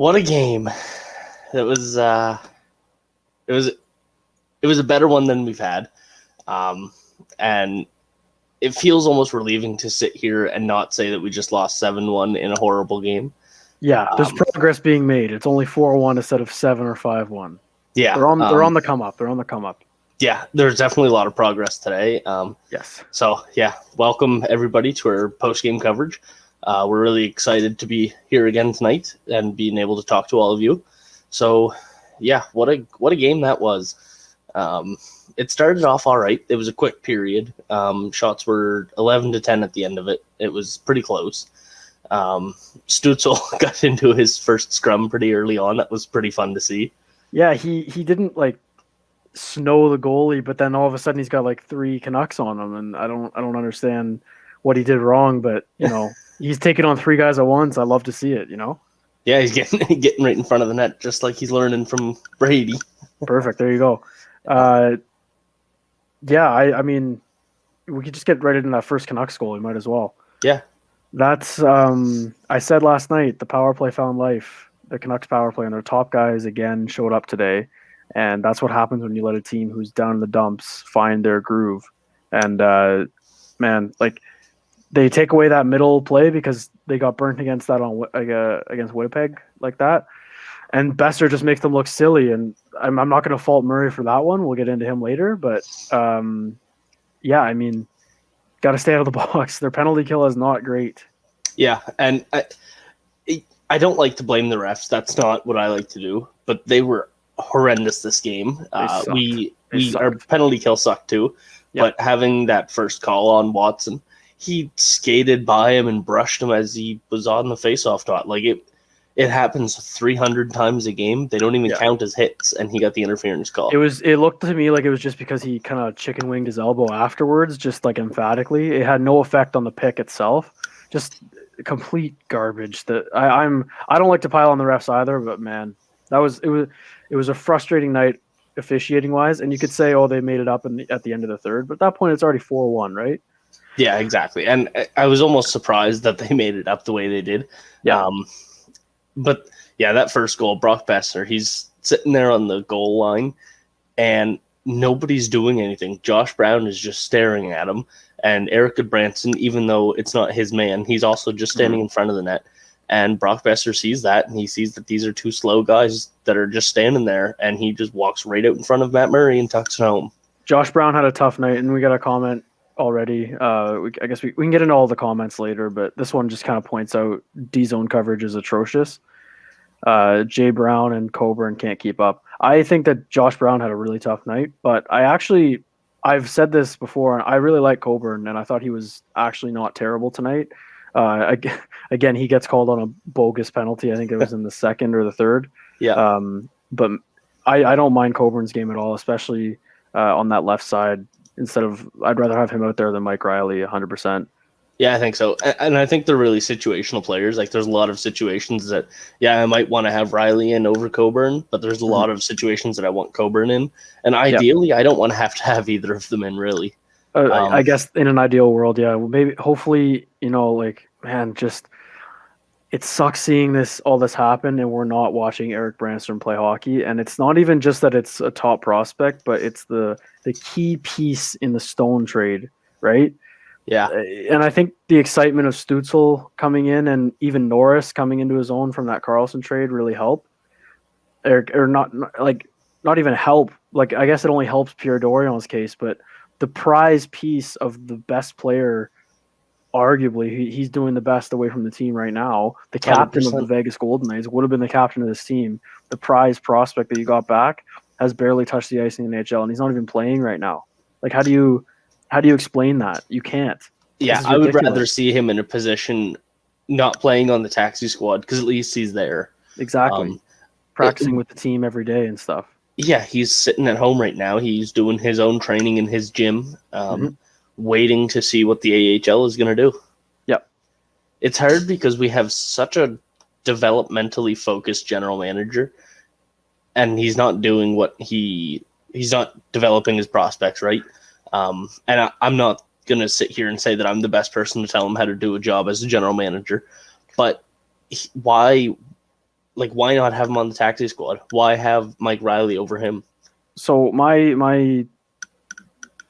What a game! It was it was it was a better one than we've had, and it feels almost relieving to sit here and not say that we just lost 7-1 in a horrible game. Yeah, there's progress being made. It's only 4-1 instead of 7 or 5-1. Yeah, they're on the come up. They're on the come up. Yeah, there's definitely a lot of progress today. Yes. So yeah, welcome everybody to our post game coverage. We're really excited to be here again tonight and being able to talk to all of you. So yeah, what a game that was. It started off all right. It was a quick period. Shots were 11-10 at the end of it. It was pretty close. Stützle got into his first scrum pretty early on. That was pretty fun to see. Yeah, he didn't snow the goalie, but then all of a sudden he's got 3 Canucks on him, and I don't understand what he did wrong, but he's taking on 3 guys at once. I love to see it. Yeah, he's getting right in front of the net, just like he's learning from Brady. Perfect. There you go. I mean, we could just get right into that first Canucks goal. We might as well. Yeah. That's I said last night, the power play found life. The Canucks power play and their top guys again showed up today. And that's what happens when you let a team who's down in the dumps find their groove. And they take away that middle play because they got burnt against that against Winnipeg like that. And Besser just makes them look silly. And I'm not going to fault Murray for that one. We'll get into him later. But I mean, got to stay out of the box. Their penalty kill is not great. Yeah, and I don't like to blame the refs. That's not what I like to do. But they were horrendous this game. Our penalty kill sucked too. Yep. But having that first call on Watson, he skated by him and brushed him as he was on the faceoff dot. It happens 300 times a game. They don't even count as hits, and he got the interference call. It looked to me like it was just because he kind of chicken winged his elbow afterwards, just emphatically. It had no effect on the pick itself. Just complete garbage. I don't like to pile on the refs either, but man, it was a frustrating night officiating wise, and you could say, they made it up at the end of the third, but at that point it's already 4-1, right? Yeah, exactly. And I was almost surprised that they made it up the way they did. Yeah. But yeah, that first goal, Brock Besser, he's sitting there on the goal line and nobody's doing anything. Josh Brown is just staring at him, and Eric Goodbranson, even though it's not his man, he's also just standing in front of the net. And Brock Besser sees that, and he sees that these are 2 slow guys that are just standing there, and he just walks right out in front of Matt Murray and tucks it home. Josh Brown had a tough night, and we got a comment already. I guess we can get into all the comments later, but this one just kind of points out D-zone coverage is atrocious. Jay Brown and Coburn can't keep up. I think that Josh Brown had a really tough night, but I've said this before, and I really like Coburn, and I thought he was actually not terrible tonight. Again, he gets called on a bogus penalty. I think it was in the second or the third. Yeah. But I don't mind Coburn's game at all, especially on that left side. I'd rather have him out there than Mike Riley 100%. Yeah, I think so. And I think they're really situational players. There's a lot of situations that, I might want to have Riley in over Coburn, but there's a lot of situations that I want Coburn in. And ideally, I don't want to have either of them in, really. I guess in an ideal world, maybe, hopefully, it sucks seeing all this happen, and we're not watching Eric Branstrom play hockey. And it's not even just that it's a top prospect, but it's the key piece in the Stone trade, right? Yeah. And I think the excitement of Stützle coming in and even Norris coming into his own from that Carlson trade really helped. Or not even help. I guess it only helps Pierre Dorion's case, but the prize piece of the best player, arguably, he's doing the best away from the team right now. The captain 100%. Of the Vegas Golden Knights would have been the captain of this team. The prize prospect that you got back has barely touched the ice in the NHL, and he's not even playing right now. How do you explain that? You can't. Yeah, I would rather see him in a position not playing on the taxi squad, because at least he's there. Exactly. Practicing with the team every day and stuff. Yeah, he's sitting at home right now. He's doing his own training in his gym, waiting to see what the AHL is going to do. Yep. It's hard because we have such a developmentally focused general manager, and he's not doing he's not developing his prospects, right? And I'm not going to sit here and say that I'm the best person to tell him how to do a job as a general manager, but why like, why not have him on the taxi squad? Why have Mike Riley over him? So my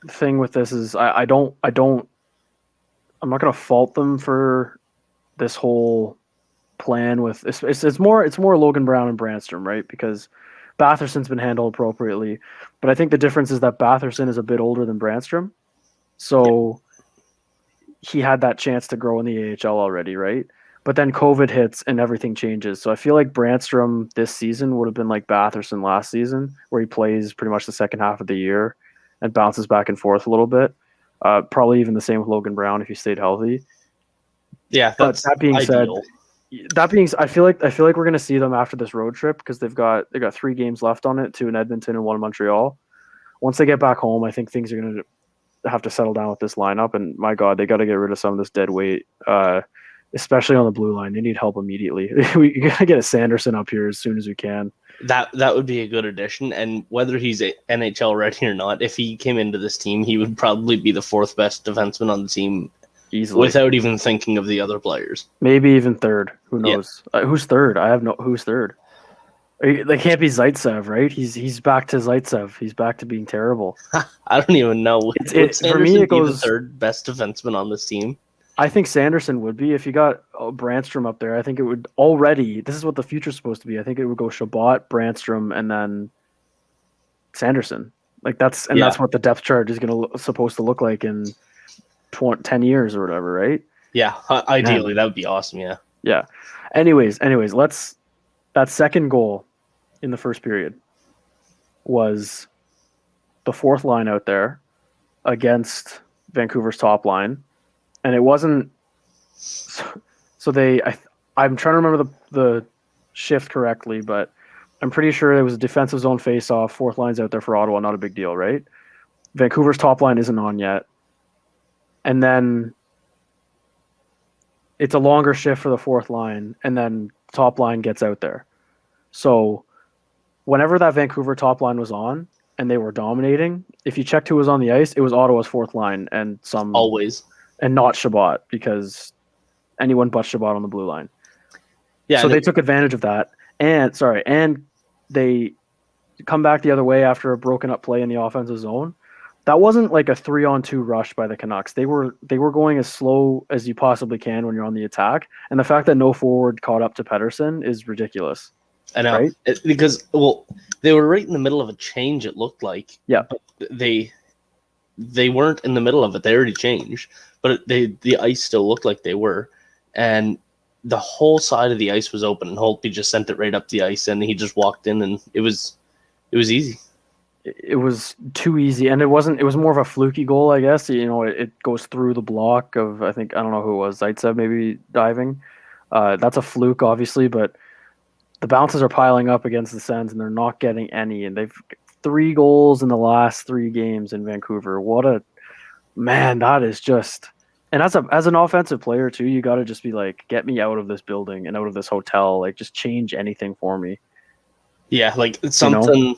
thing with this is I'm not gonna fault them for this whole plan with it's more Logan Brown and Brandstrom, right? Because Batherson's been handled appropriately, but I think the difference is that Batherson is a bit older than Brandstrom, so he had that chance to grow in the AHL already, right? But then COVID hits and everything changes. So I feel like Brandstrom this season would have been like Batherson last season, where he plays pretty much the second half of the year and bounces back and forth a little bit. Probably even the same with Logan Brown if he stayed healthy. Yeah, that's that being ideal. said, I feel like we're going to see them after this road trip because they got 3 games left on it, 2 in Edmonton and 1 in Montreal. Once they get back home, I think things are going to have to settle down with this lineup. And my God, they got to get rid of some of this dead weight, especially on the blue line. They need help immediately. We got to get a Sanderson up here as soon as we can. That would be a good addition, and whether he's NHL ready or not, if he came into this team, he would probably be the 4th best defenseman on the team easily, without even thinking of the other players. Maybe even 3rd. Who knows? Yeah. Who's 3rd? Who's 3rd? They can't be Zaitsev, right? He's back to Zaitsev. He's back to being terrible. I don't even know. For me, it goes the 3rd best defenseman on this team. I think Sanderson would be if you got Brandstrom up there. I think it would already. This is what the future's supposed to be. I think it would go Shabbat, Brandstrom, and then Sanderson. Like that's what the depth chart is supposed to look like in 10 years or whatever, right? Yeah, ideally that would be awesome. Yeah. Yeah. Anyways, that second goal in the first period was the 4th line out there against Vancouver's top line. And it wasn't so I'm trying to remember the shift correctly, but I'm pretty sure it was a defensive zone face-off. 4th line's out there for Ottawa, not a big deal, right? Vancouver's top line isn't on yet. And then it's a longer shift for the 4th line, and then top line gets out there. So whenever that Vancouver top line was on and they were dominating, if you checked who was on the ice, it was Ottawa's 4th line and always. And not Shabbat, because anyone but Shabbat on the blue line. Yeah. So they took advantage of that. And they come back the other way after a broken up play in the offensive zone. That wasn't like a 3-on-2 rush by the Canucks. They were going as slow as you possibly can when you're on the attack. And the fact that no forward caught up to Pettersson is ridiculous. I know. Right? Because they were right in the middle of a change, it looked like. Yeah. But they weren't in the middle of it. They already changed. But the ice still looked like they were. And the whole side of the ice was open, and Holtby just sent it right up the ice, and he just walked in, and it was easy. It was too easy, and it was more of a fluky goal, I guess. It goes through the block of, I don't know who it was, Zaitsev maybe diving. That's a fluke, obviously, but the bounces are piling up against the Sens, and they're not getting any, and they've 3 goals in the last 3 games in Vancouver. That is just... And as an offensive player too, you got to just be like, get me out of this building and out of this hotel. Like, just change anything for me. Yeah, like it's something.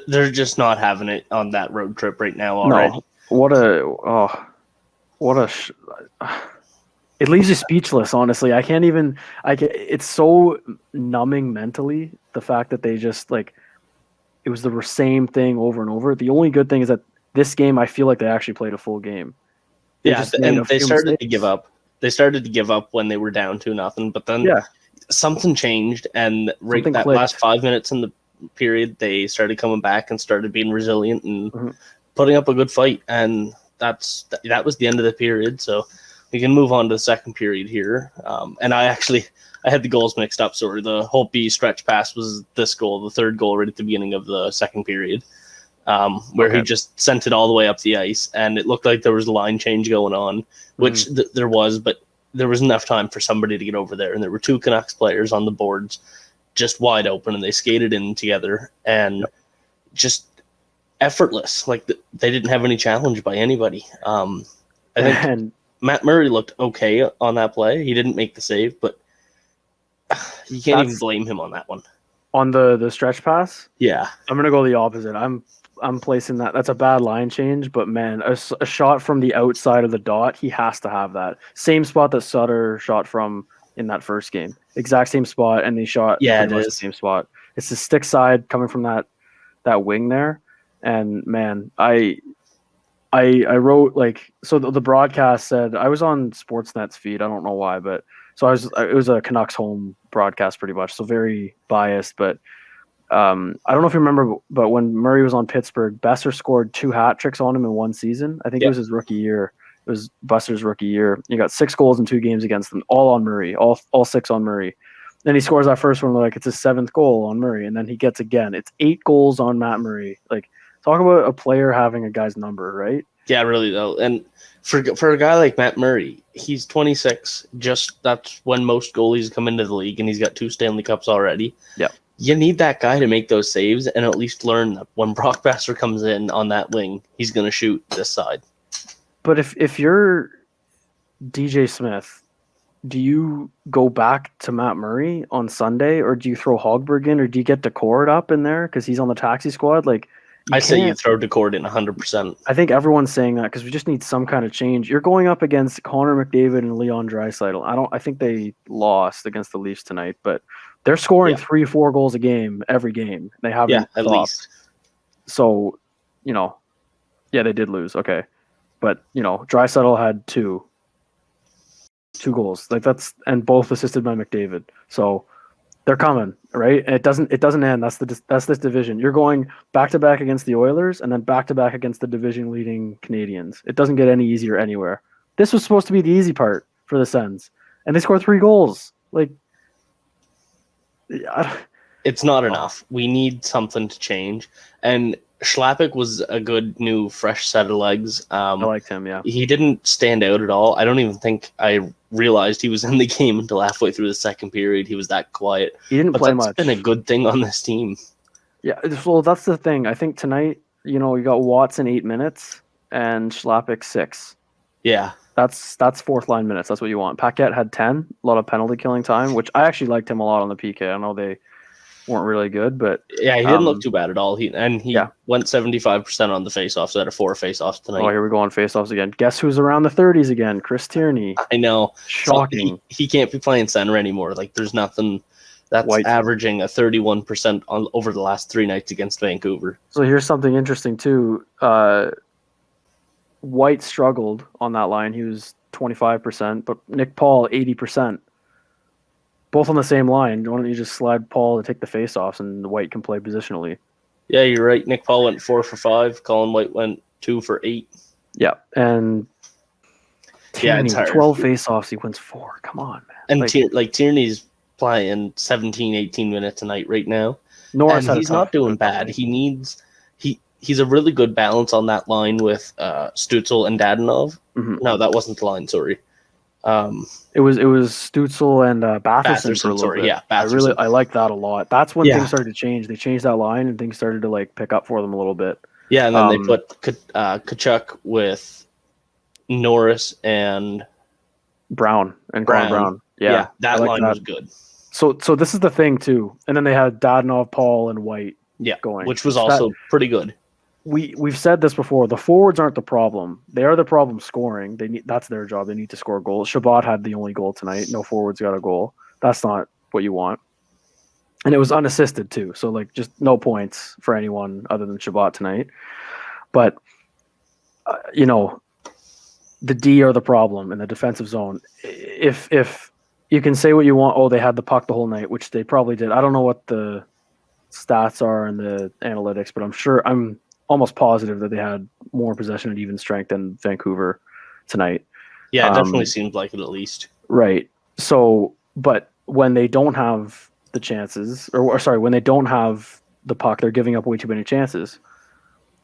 They're just not having it on that road trip right now already. No, it leaves you speechless. Honestly, I can't even. It's so numbing mentally, the fact that they just like it was the same thing over and over. The only good thing is that this game, I feel like they actually played a full game. They started to give up. They started to give up when they were down 2-0, but then something changed, and last 5 minutes in the period, they started coming back and started being resilient and putting up a good fight, and that was the end of the period. So we can move on to the second period here. And I had the goals mixed up. So the Holtby stretch pass was this goal, the 3rd goal right at the beginning of the second period. Where he just sent it all the way up the ice, and it looked like there was a line change going on, which there was, but there was enough time for somebody to get over there, and there were 2 Canucks players on the boards just wide open, and they skated in together, and just effortless. Like, they didn't have any challenge by anybody. I think Matt Murray looked okay on that play. He didn't make the save, but you can't even blame him on that one. On the stretch pass? Yeah. I'm going to go the opposite. I'm placing that. That's a bad line change, but man, a shot from the outside of the dot, he has to have that. Same spot that Sutter shot from in that first game. Exact same spot, and they shot pretty much the same spot. It's the stick side coming from that wing there. And man, I wrote like, so the broadcast said, I was on Sportsnet's feed. I don't know why, but it was a Canucks home broadcast pretty much. So very biased, but I don't know if you remember, but when Murray was on Pittsburgh, Besser scored 2 hat tricks on him in one season. I think it was his rookie year. It was Besser's rookie year. He got 6 goals in 2 games against them, all on Murray, all 6 on Murray. Then he scores that first one, like it's his 7th goal on Murray, and then he gets again. It's 8 goals on Matt Murray. Like, talk about a player having a guy's number, right? Yeah, really though. And for a guy like Matt Murray, he's 26. That's when most goalies come into the league, and he's got 2 Stanley Cups already. Yeah. You need that guy to make those saves and at least learn that when Brock Besser comes in on that wing, he's going to shoot this side. But if you're DJ Smith, do you go back to Matt Murray on Sunday, or do you throw Hogberg in, or do you get Decord up in there because he's on the taxi squad? Like, I say you throw Decord in 100%. I think everyone's saying that because we just need some kind of change. You're going up against Connor McDavid and Leon Draisaitl. I think they lost against the Leafs tonight, but they're scoring 3-4 goals a game every game. They haven't at least. So, they did lose. Okay. But, Draisaitl had 2 goals. Like, and both assisted by McDavid. So they're coming, right? And it doesn't end. That's this division. You're going back to back against the Oilers and then back to back against the division leading Canadians. It doesn't get any easier anywhere. This was supposed to be the easy part for the Sens, and they scored 3 goals. Like, it's not enough. We need something to change. And Schlappick was a good new fresh set of legs. I liked him, yeah. He didn't stand out at all. I don't even think I realized he was in the game until halfway through the second period. He was that quiet. He didn't play much. That's been a good thing on this team. Yeah, well, that's the thing. I think tonight, you got Watson 8 minutes and Schlappick 6. Yeah. That's 4th line minutes. That's what you want. Paquette had 10, a lot of penalty killing time, which I actually liked him a lot on the PK. I know they weren't really good, but yeah, he didn't look too bad at all. He went 75% on the faceoffs out of 4 faceoffs tonight. Oh, here we go on faceoffs again. Guess who's around the 30s again? Chris Tierney. I know. Shocking. He can't be playing center anymore. Like, there's nothing that's averaging a 31% over the last 3 nights against Vancouver. So here's something interesting too. White struggled on that line. He was 25%, but Nick Paul 80%. Both on the same line. Why don't you just slide Paul to take the face-offs and White can play positionally? Yeah, you're right. Nick Paul went 4 for 5. Colin White went 2 for 8. Yeah, and Tierney, it's hard. 12 face-offs, he wins 4. Come on, man. And Tierney's playing 17, 18 minutes a night right now. Norris and he's not doing bad. He's a really good balance on that line with Stützle and Dadonov. Mm-hmm. No, that wasn't the line. Sorry. It was Stützle and Batherson for a little bit. Yeah, Batherson. I like that a lot. That's when things started to change. They changed that line and things started to pick up for them a little bit. Yeah, and then they put Tkachuk with Norris and Brown and Brown. Yeah, that line was good. So this is the thing too. And then they had Dadonov, Paul, and White. Going, which was also pretty good. We've said this before. The forwards aren't the problem. They are the problem scoring. That's their job. They need to score goals. Shabbat had the only goal tonight. No forwards got a goal. That's not what you want. And it was unassisted too. So just no points for anyone other than Shabbat tonight. But the D are the problem in the defensive zone. If you can say what you want, they had the puck the whole night, which they probably did. I don't know what the stats are in the analytics, but I'm almost positive that they had more possession at even strength than Vancouver tonight. Yeah, it definitely seems like it at least. Right. So, but when they don't have the chances, when they don't have the puck, they're giving up way too many chances,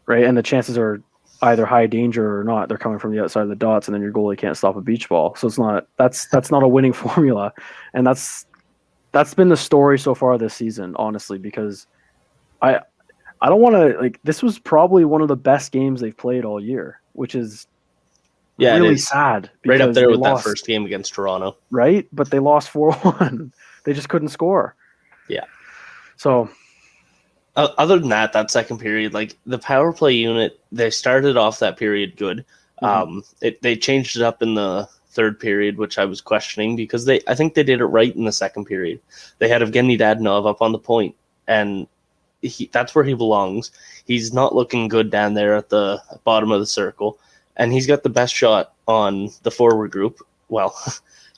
right? And the chances are either high danger or not. They're coming from the outside of the dots, and then your goalie can't stop a beach ball. So that's not a winning formula, and that's been the story so far this season, honestly, because I don't want to this was probably one of the best games they've played all year, which is really sad. Right up there with that first game against Toronto. Right? But they lost 4-1. They just couldn't score. Yeah. So other than that second period, the power play unit, they started off that period good. Mm-hmm. They changed it up in the third period, which I was questioning because I think they did it right in the second period. They had Evgeny Dadonov up on the point, and that's where he belongs. He's not looking good down there at the bottom of the circle, and he's got the best shot on the forward group. Well,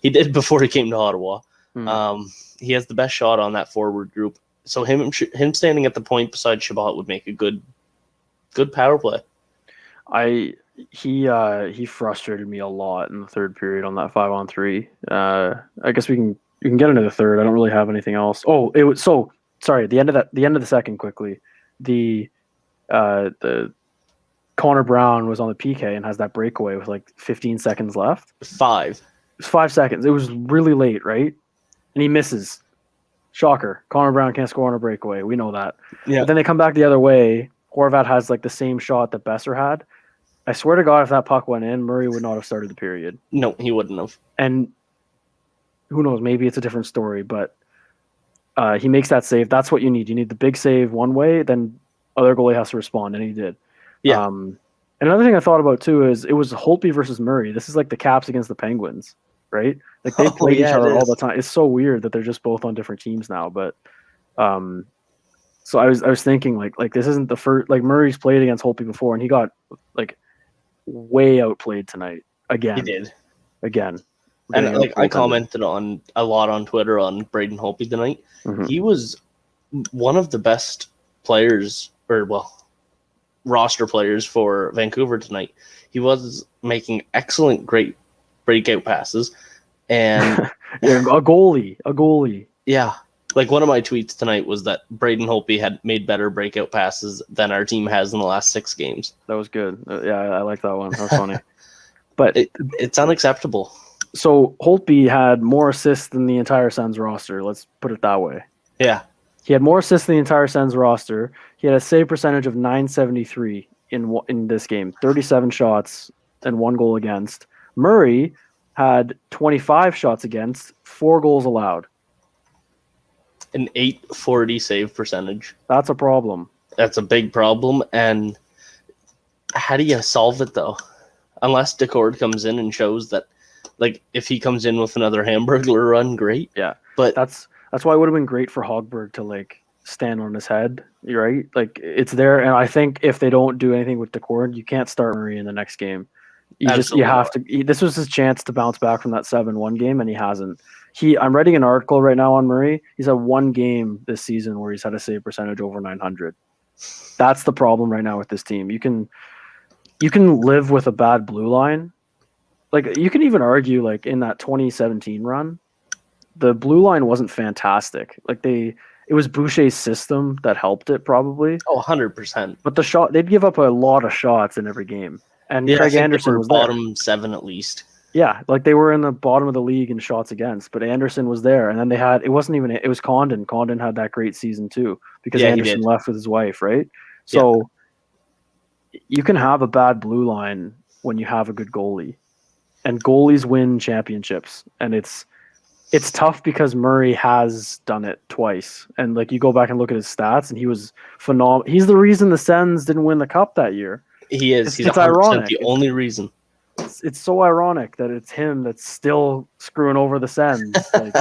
he did before he came to Ottawa. He has the best shot on that forward group. So him standing at the point beside Chabot would make a good power play. He frustrated me a lot in the third period on that 5-on-3. I guess you can get into the third. I don't really have anything else. Oh, it was so sorry. The end of the second quickly. The Connor Brown was on the PK and has that breakaway with like 15 seconds left. 5. It's 5 seconds. It was really late, right? And he misses. Shocker. Connor Brown can't score on a breakaway. We know that. Yeah. But then they come back the other way. Horvat has like the same shot that Besser had. I swear to God, if that puck went in, Murray would not have started the period. No, he wouldn't have. And who knows? Maybe it's a different story, but he makes that save. That's what you need. You need the big save one way, then other goalie has to respond, and he did. Yeah. And another thing I thought about too is it was Holtby versus Murray. This is like the Caps against the Penguins, right? Like they play each other all the time. It's so weird that they're just both on different teams now. But so I was thinking like this isn't the first. Like Murray's played against Holtby before, and he got like way outplayed tonight again. He did again. And like I commented on a lot on Twitter on Braden Holtby tonight. Mm-hmm. He was one of the best players, roster players for Vancouver tonight. He was making great breakout passes, and a goalie. Yeah, like one of my tweets tonight was that Braden Holtby had made better breakout passes than our team has in the last 6 games. That was good. Yeah, I like that one. That was funny. But it's unacceptable. So Holtby had more assists than the entire Sens roster. Let's put it that way. Yeah. He had more assists than the entire Sens roster. He had a save percentage of .973 in this game. 37 shots and 1 goal against. Murray had 25 shots against, 4 goals allowed. An .840 save percentage. That's a problem. That's a big problem. And how do you solve it, though? Unless Decord comes in and shows that, like, if he comes in with another Hamburglar run, great. Yeah. But that's why it would have been great for Hogberg to, like, stand on his head, right? Like, it's there. And I think if they don't do anything with Decord, you can't start Murray in the next game. You have to. This was his chance to bounce back from that 7-1 game, and he hasn't. I'm writing an article right now on Murray. He's had 1 game this season where he's had a save percentage over .900. That's the problem right now with this team. You can live with a bad blue line. Like, you can even argue, like, in that 2017 run, the blue line wasn't fantastic. Like, it was Boucher's system that helped it, probably. Oh, 100%. But they'd give up a lot of shots in every game. And Craig Anderson was bottom 7 at least. Yeah, like they were in the bottom of the league in shots against, but Anderson was there. And then it was Condon. Condon had that great season too, because Anderson left with his wife, right? So you can have a bad blue line when you have a good goalie. And goalies win championships. And it's tough because Murray has done it twice. And like you go back and look at his stats, and he was phenomenal. He's the reason the Sens didn't win the cup that year. He is. He's ironic. The only reason. It's so ironic that it's him that's still screwing over the Sens. Like,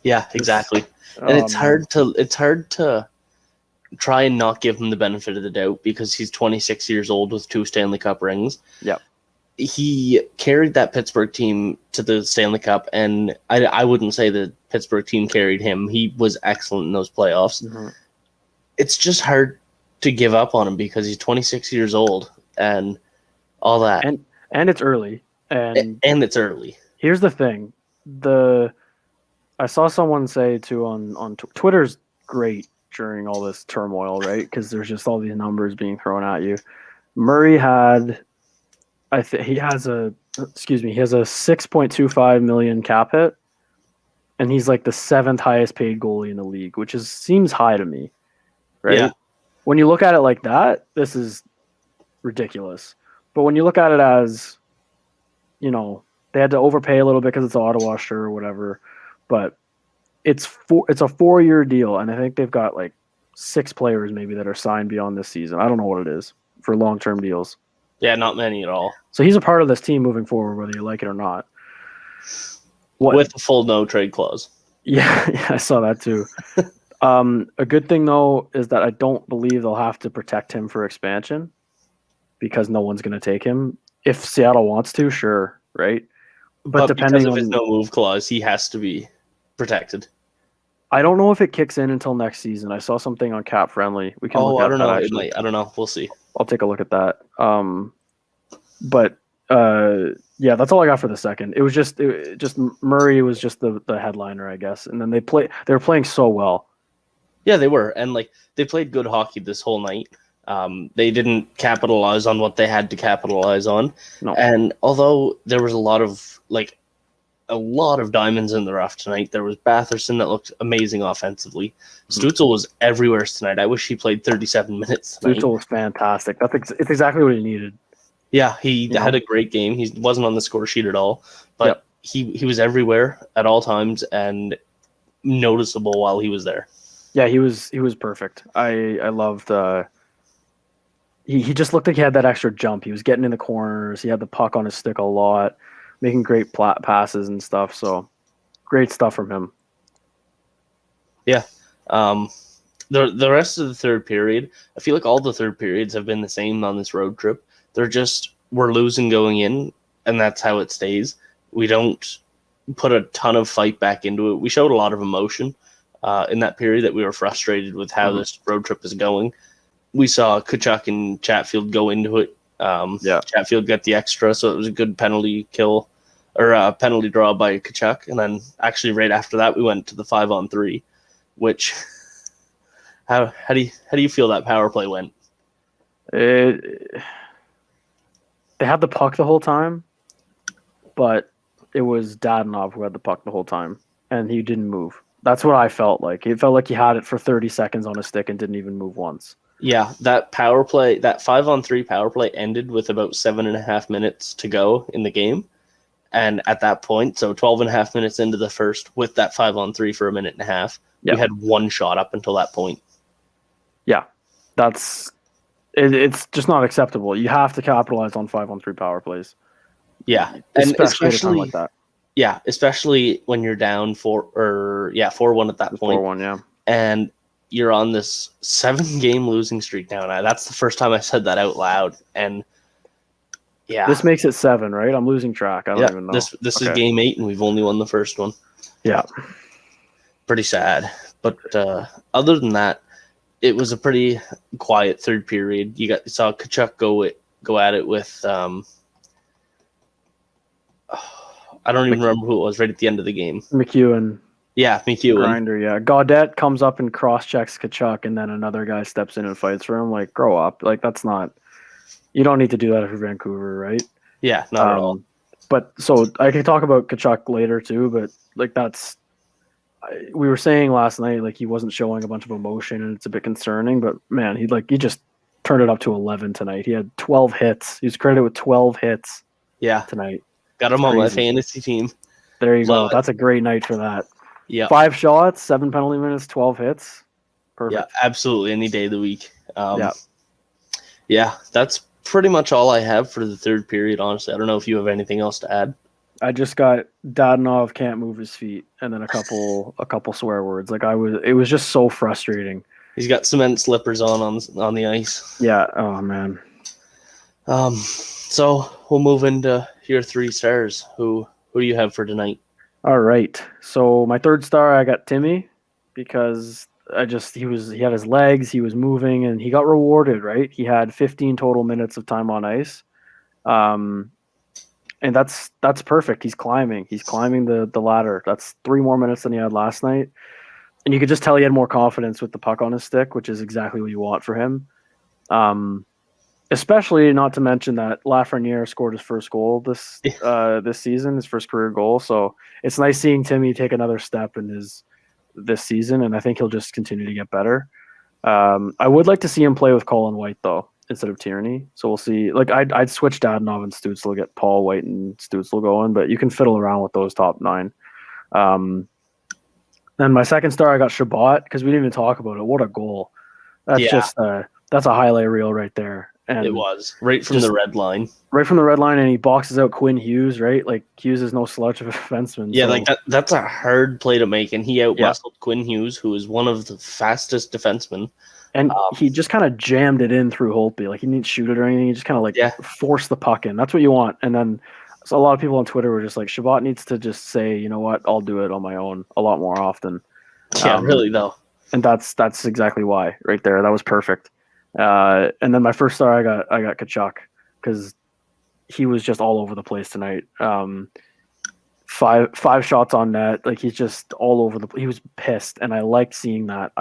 yeah, exactly. And it's hard to try and not give him the benefit of the doubt because he's 26 years old with 2 Stanley Cup rings. Yeah. He carried that Pittsburgh team to the Stanley Cup, and I wouldn't say the Pittsburgh team carried him. He was excellent in those playoffs. Mm-hmm. It's just hard to give up on him because he's 26 years old and all that. And it's early. And it's early. Here's the thing. I saw someone say too on Twitter's great during all this turmoil, right? Because there's just all these numbers being thrown at you. Murray had he has a 6.25 million cap hit, and he's like the 7th highest paid goalie in the league, which seems high to me, right? Yeah. When you look at it like that, this is ridiculous. But when you look at it as, they had to overpay a little bit because it's Ottawa, sure, or whatever, but it's a 4-year deal, and I think they've got like 6 players maybe that are signed beyond this season. I don't know what it is for long-term deals. Yeah, not many at all. So he's a part of this team moving forward, whether you like it or not. With a full no trade clause. Yeah, I saw that too. A good thing though is that I don't believe they'll have to protect him for expansion because no one's going to take him. If Seattle wants to, sure, right? But depending because of his on no move clause, he has to be protected. I don't know if it kicks in until next season. I saw something on Cap Friendly. We can look at I don't that know. actually. It might. I don't know. We'll see. I'll take a look at that. Yeah, that's all I got for the second. It was just Murray was just the headliner, I guess. And then they were playing so well. Yeah, they were. And like they played good hockey this whole night. They didn't capitalize on what they had to capitalize on. No. And although there was a lot of diamonds in the rough tonight, there was Batherson that looked amazing offensively. Stützle was everywhere tonight. I wish he played 37 minutes tonight. Stützle was fantastic. It's exactly what he needed. Yeah, he had a great game. He wasn't on the score sheet at all, but he was everywhere at all times and noticeable while he was there. Yeah, he was perfect. I loved. He just looked like he had that extra jump. He was getting in the corners. He had the puck on his stick a lot, making great passes and stuff. So great stuff from him. Yeah. The rest of the third period, I feel like all the third periods have been the same on this road trip. We're losing going in, and that's how it stays. We don't put a ton of fight back into it. We showed a lot of emotion in that period that we were frustrated with how this road trip is going. We saw Tkachuk and Chatfield go into it. Chatfield got the extra, so it was a good penalty kill or penalty draw by Tkachuk. And then actually right after that, we went to the 5-on-3, which how do you feel that power play went? They had the puck the whole time, but it was Dadonov who had the puck the whole time, and he didn't move. That's what I felt like. It felt like he had it for 30 seconds on his stick and didn't even move once. Yeah, that power play, that 5-on-3 power play ended with about 7.5 minutes to go in the game. And at that point, so 12.5 minutes into the first, with that 5-on-3 for a minute and a half, we had one shot up until that point. Yeah, it's just not acceptable. You have to capitalize on 5-on-3 power plays. Yeah, and especially like that. Yeah, especially when you're down 4-1 at that point. 4-1, yeah. And you're on this 7-game losing streak now. And that's the first time I said that out loud. And yeah, this makes it 7, right? I'm losing track. I don't even know. This is game 8, and we've only won the first one. Yeah, pretty sad. But other than that, it was a pretty quiet third period. You saw Tkachuk go at it with I don't even remember who it was right at the end of the game. McEwen. Yeah, McEwen. Grinder, yeah. Gaudette comes up and cross-checks Tkachuk, and then another guy steps in and fights for him. Like, grow up. Like, that's not... You don't need to do that for Vancouver, right? Yeah, not at all. But, so, I can talk about Tkachuk later, too, but, like, that's... We were saying last night, like, he wasn't showing a bunch of emotion, and it's a bit concerning, but, man, he just turned it up to 11 tonight. He had 12 hits. He was credited with 12 hits tonight. Got him on my fantasy team. There you go. That's a great night for that. Yeah. 5 shots, 7 penalty minutes, 12 hits. Perfect. Yeah, absolutely. Any day of the week. Yeah, that's pretty much all I have for the third period, honestly. I don't know if you have anything else to add. I just got Dadonov can't move his feet, and then a couple swear words. Like it was just so frustrating. He's got cement slippers on the ice. Yeah. Oh man. So we'll move into your 3 stars. Who do you have for tonight? All right. So my third star, I got Timmy, because he had his legs, he was moving, and he got rewarded. Right. He had 15 total minutes of time on ice. And that's perfect. He's climbing the ladder. That's 3 more minutes than he had last night. And you could just tell he had more confidence with the puck on his stick, which is exactly what you want for him. Especially not to mention that Lafreniere scored his first goal this season, his first career goal. So it's nice seeing Timmy take another step in this season, and I think he'll just continue to get better. I would like to see him play with Colin White though, instead of Tierney. So we'll see. Like I'd switch Dadonov and Stützle, get Paul White and Stützle going, but you can fiddle around with those top 9. Then my second star, I got Shabbat, because we didn't even talk about it. What a goal! That's just that's a highlight reel right there. And it was right from the red line. Right from the red line, and he boxes out Quinn Hughes, right? Like, Hughes is no slouch of a defenseman. Yeah, so. like that's a hard play to make, and he outmuscled Quinn Hughes, who is one of the fastest defensemen. And he just kind of jammed it in through Holtby. Like, he didn't shoot it or anything. He just kind of forced the puck in. That's what you want. And then so a lot of people on Twitter were just like, Shabbat needs to just say, you know what, I'll do it on my own a lot more often. Yeah, really though. And that's exactly why right there. That was perfect. And then my first star, I got Kachuk, because he was just all over the place tonight. Five shots on net. Like, he's just all over the. He was pissed, and I liked seeing that.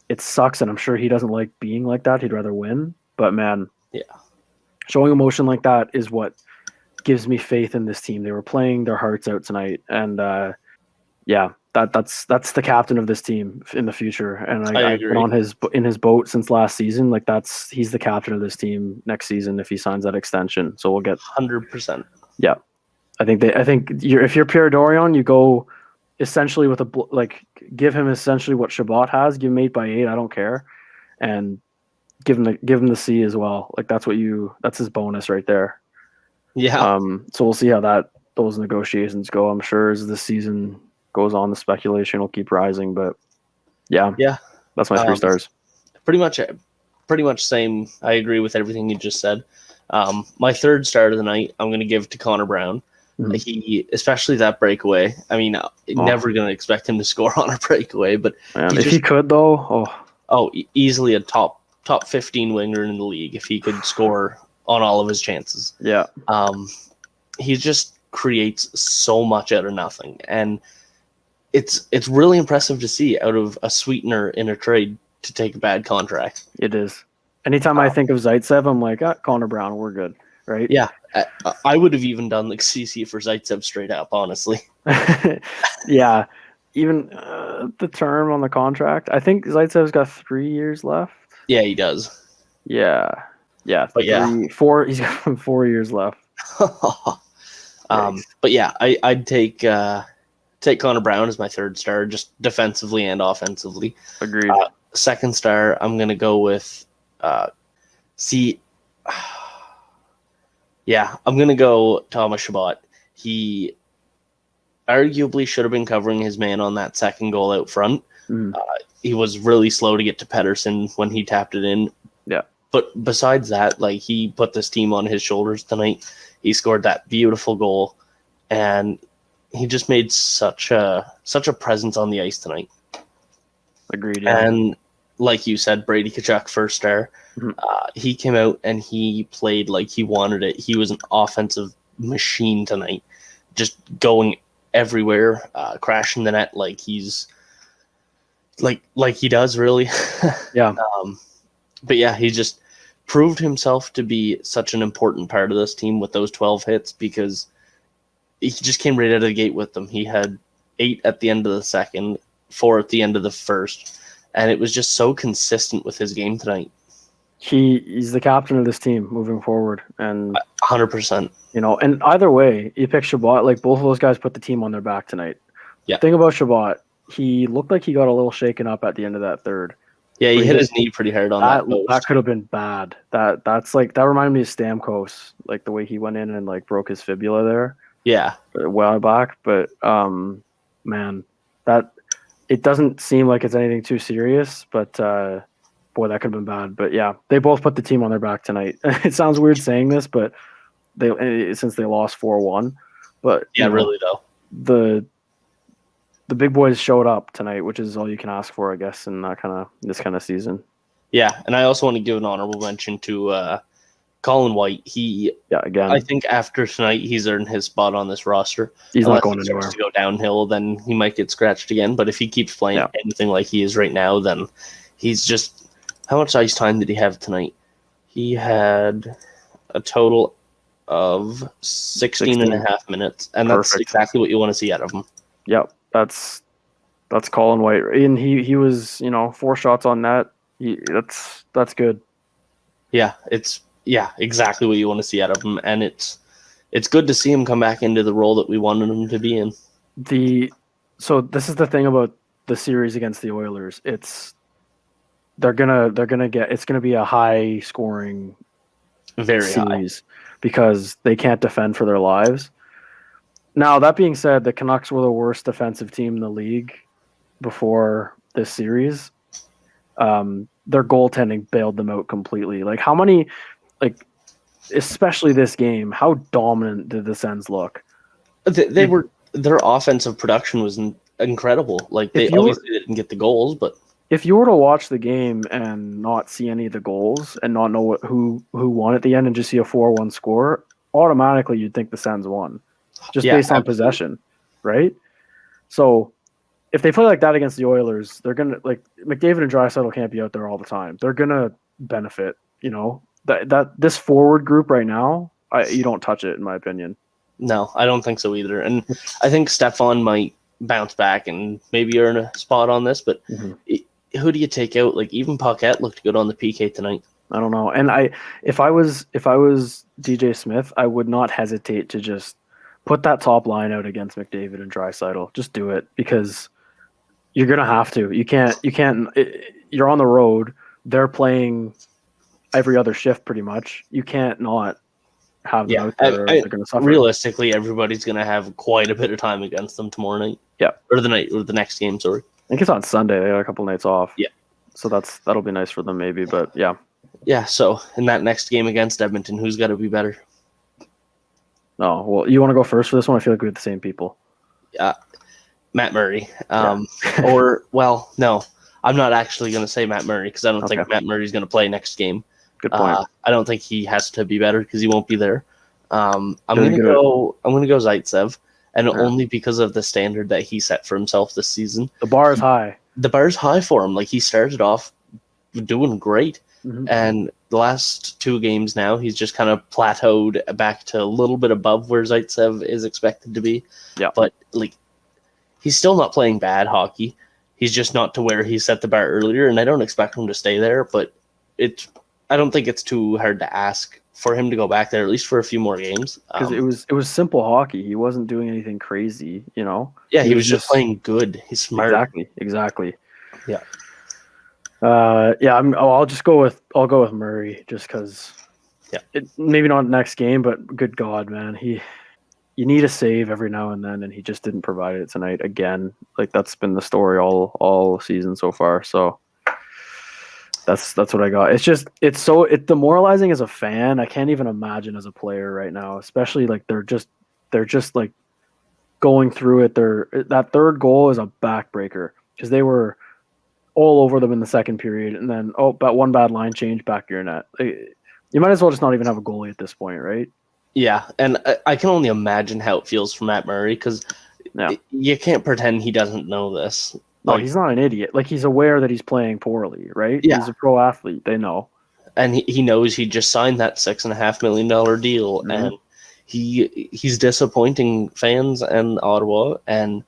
It sucks, and I'm sure he doesn't like being like that. He'd rather win. But man, showing emotion like that is what gives me faith in this team. They were playing their hearts out tonight, and that's the captain of this team in the future. And I've been on in his boat since last season. Like, he's the captain of this team next season if he signs that extension. So we'll get 100%. Yeah, I think if you're Pierre Dorion, you go essentially with give him essentially what Shabbat has. Give him 8x8. I don't care, and give him the C as well. Like, that's his bonus right there. Yeah. So we'll see how those negotiations go. I'm sure as the season goes on, the speculation will keep rising. But yeah, that's my 3 stars. Pretty much same. I agree with everything you just said. My 3rd star of the night, I'm going to give to Connor Brown. Mm-hmm. He, especially that breakaway. I mean, never going to expect him to score on a breakaway, but if he could though, easily a top 15 winger in the league if he could score on all of his chances. Yeah. He just creates so much out of nothing, and it's really impressive to see out of a sweetener in a trade to take a bad contract. It is. Anytime I think of Zaitsev, I'm like, Connor Brown, we're good, right? Yeah, I would have even done like CC for Zaitsev straight up, honestly. Yeah, even the term on the contract. I think Zaitsev's got 3 years left. Yeah, he does. Yeah, but 4. He's got 4 years left. But yeah, I'd take Connor Brown as my 3rd star, just defensively and offensively. Agreed. 2nd star, I'm gonna go with. I'm gonna go Thomas Shabbat. He arguably should have been covering his man on that second goal out front. He was really slow to get to Pedersen when he tapped it in. Yeah. But besides that, like, he put this team on his shoulders tonight. He scored that beautiful goal, and he just made such a presence on the ice tonight. Agreed. Yeah. And like you said, Brady Tkachuk, 1st star. Mm-hmm. He came out and he played like he wanted it. He was an offensive machine tonight, just going everywhere, crashing the net like he's like he does, really. Yeah. But yeah, he just proved himself to be such an important part of this team with those 12 hits, because he just came right out of the gate with them. He had 8 at the end of the second, 4 at the end of the first, and it was just so consistent with his game tonight. He's the captain of this team moving forward, and 100%. And either way, you pick Shabbat. Like, both of those guys put the team on their back tonight. Yeah. The thing about Shabbat, he looked like he got a little shaken up at the end of that third. Yeah, he hit his knee pretty hard on that post. That could have been bad. That reminded me of Stamkos, like the way he went in and like broke his fibula there. Yeah, a while back. But man, that it doesn't seem like it's anything too serious. But boy, that could have been bad. But yeah, they both put the team on their back tonight. It sounds weird saying this, but since they lost 4-1. But yeah, really though, the big boys showed up tonight, which is all you can ask for, I guess, in this kind of season. Yeah, and I also want to give an honorable mention to Colin White. Again, I think after tonight, he's earned his spot on this roster. He's not going anywhere. If he starts to go downhill, then he might get scratched again. But if he keeps playing anything like he is right now, then he's just... How much ice time did he have tonight? He had a total of 16 and a half minutes, and that's exactly what you want to see out of him. Yep. That's Colin White, and he was 4 shots on net. That's good. Yeah, it's exactly what you want to see out of him, and it's good to see him come back into the role that we wanted him to be in. So this is the thing about the series against the Oilers. they're gonna get it's gonna be a high scoring Very high. series because they can't defend for their lives. Now that being said, the Canucks were the worst defensive team in the league before this series. Their goaltending bailed them out completely. Like how many, like especially this game, how dominant did the Sens look? They were their offensive production was incredible. Like they obviously didn't get the goals, but if you were to watch the game and not see any of the goals and not know who won at the end and just see a 4-1 score, automatically you'd think the Sens won, just based on possession, right? So if they play like that against the Oilers, they're gonna like McDavid and Draisaitl can't be out there all the time. They're gonna benefit, that this forward group right now. You don't touch it, in my opinion. No, I don't think so either. And I think Stefan might bounce back and maybe earn a spot on this. But who do you take out? Like even Paquette looked good on the PK tonight. I don't know. And if I was DJ Smith, I would not hesitate to just put that top line out against McDavid and Draisaitl. Just do it because you're gonna have to. You can't. You're on the road. They're playing every other shift pretty much. You can't not have them out there. They're gonna suffer. Realistically, everybody's gonna have quite a bit of time against them tomorrow night. Yeah, or the next game. Sorry, I think it's on Sunday. They got a couple nights off. Yeah, so that'll be nice for them maybe. But yeah. Yeah. So in that next game against Edmonton, who's got to be better? Oh well, you want to go first for this one? I feel like we have the same people. Yeah. Matt Murray. Or, well, no, I'm not actually going to say Matt Murray because I don't think Matt Murray's going to play next game. Good point. I don't think he has to be better because he won't be there. I'm going to go Zaitsev, and only because of the standard that he set for himself this season. The bar is high. The bar is high for him. Like he started off doing great, and the last 2 games now he's just kind of plateaued back to a little bit above where Zaitsev is expected to be. Yeah, but like. He's still not playing bad hockey. He's just not to where he set the bar earlier, and I don't expect him to stay there, but I don't think it's too hard to ask for him to go back there, at least for a few more games. Because it was simple hockey. He wasn't doing anything crazy, Yeah, he was just playing good. He's smart. Exactly. Yeah. I'll go with Murray just because. Yeah. Maybe not next game, but good God, man, you need a save every now and then, and he just didn't provide it tonight again. Like that's been the story all season so far. So that's what I got. It's so demoralizing as a fan. I can't even imagine as a player right now, especially like they're just like going through it. That third goal is a backbreaker because they were all over them in the second period, and then but one bad line change back to your net. You might as well just not even have a goalie at this point, right? Yeah, and I can only imagine how it feels for Matt Murray because you can't pretend he doesn't know this. No, he's not an idiot. Like he's aware that he's playing poorly, right? Yeah. He's a pro athlete. They know, and he knows he just signed that $6.5 million deal, and he's disappointing fans and Ottawa. And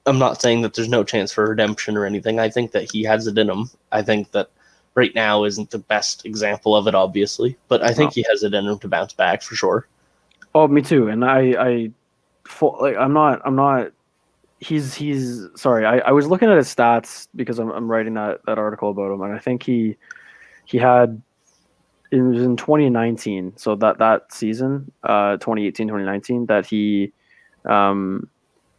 I'm not saying that there's no chance for redemption or anything. I think that he has it in him. I think that right now isn't the best example of it, obviously, but I think he has it in him to bounce back for sure. Oh, me too. And I'm not. He's sorry. I was looking at his stats because I'm writing that article about him, and I think he had it was in 2019. So that season, 2018-2019, that he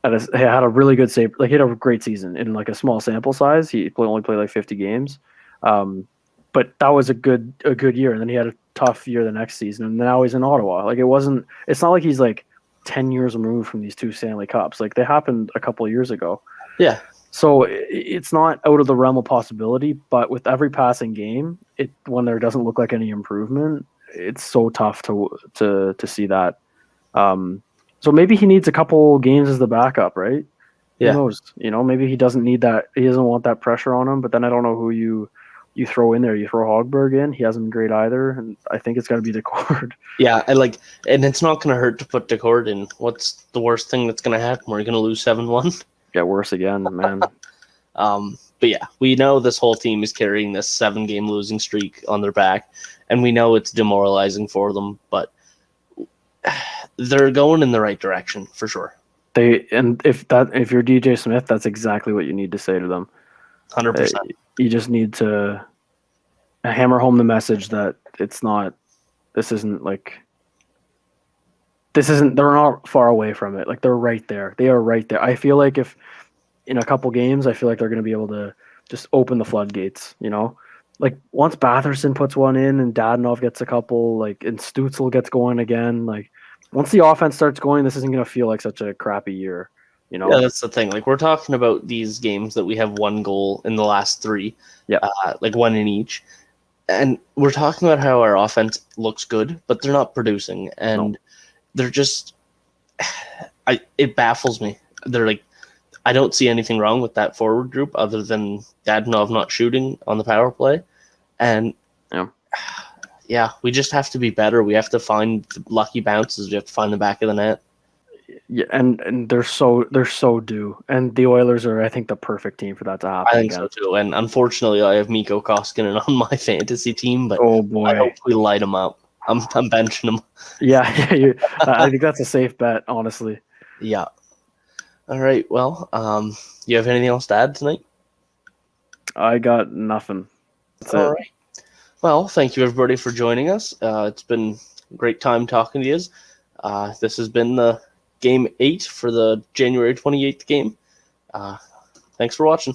had a really good save. Like he had a great season in like a small sample size. He only played like 50 games, but that was a good year. And then he had a tough year the next season, and now he's in Ottawa. Like it's not like he's like 10 years removed from these 2 Stanley Cups. Like they happened a couple of years ago. Yeah. So it's not out of the realm of possibility, but with every passing game, when there doesn't look like any improvement, it's so tough to see that. So maybe he needs a couple games as the backup, right? Yeah. Who knows? Maybe he doesn't need that. He doesn't want that pressure on him, but then I don't know who you throw in there. You throw Hogberg in. He hasn't been great either, and I think it's got to be Decord. Yeah, and it's not going to hurt to put Decord in. What's the worst thing that's going to happen? We're going to lose 7-1. Get worse again, man. But yeah, we know this whole team is carrying this 7-game losing streak on their back, and we know it's demoralizing for them. But they're going in the right direction for sure. If you're DJ Smith, that's exactly what you need to say to them. 100%. You just need to hammer home the message that it's not. This isn't like. This isn't. They're not far away from it. Like they're right there. They are right there. I feel like if in a couple games, I feel like they're going to be able to just open the floodgates. Like once Batherson puts one in and Dadonov gets a couple, like and Stützle gets going again, like once the offense starts going, this isn't going to feel like such a crappy year. Yeah, that's the thing. Like we're talking about these games that we have one goal in the last three, Yeah. like one in each, and we're talking about how our offense looks good, but they're not producing, and they're just, it baffles me. They're like, I don't see anything wrong with that forward group other than Dadonov not shooting on the power play, and yeah, we just have to be better. We have to find the lucky bounces. We have to find the back of the net. Yeah, and they're so due. And the Oilers are, I think, the perfect team for that to happen. I think so too. And unfortunately, I have Mikko Koskinen on my fantasy team, but oh boy, I hope we light him up. I'm benching him. Yeah, I think that's a safe bet, honestly. Yeah. All right. Well, you have anything else to add tonight? I got nothing. That's All it. right. Well, thank you everybody for joining us. It's been a great time talking to you. This has been the Game 8 for the January 28th game. Thanks for watching.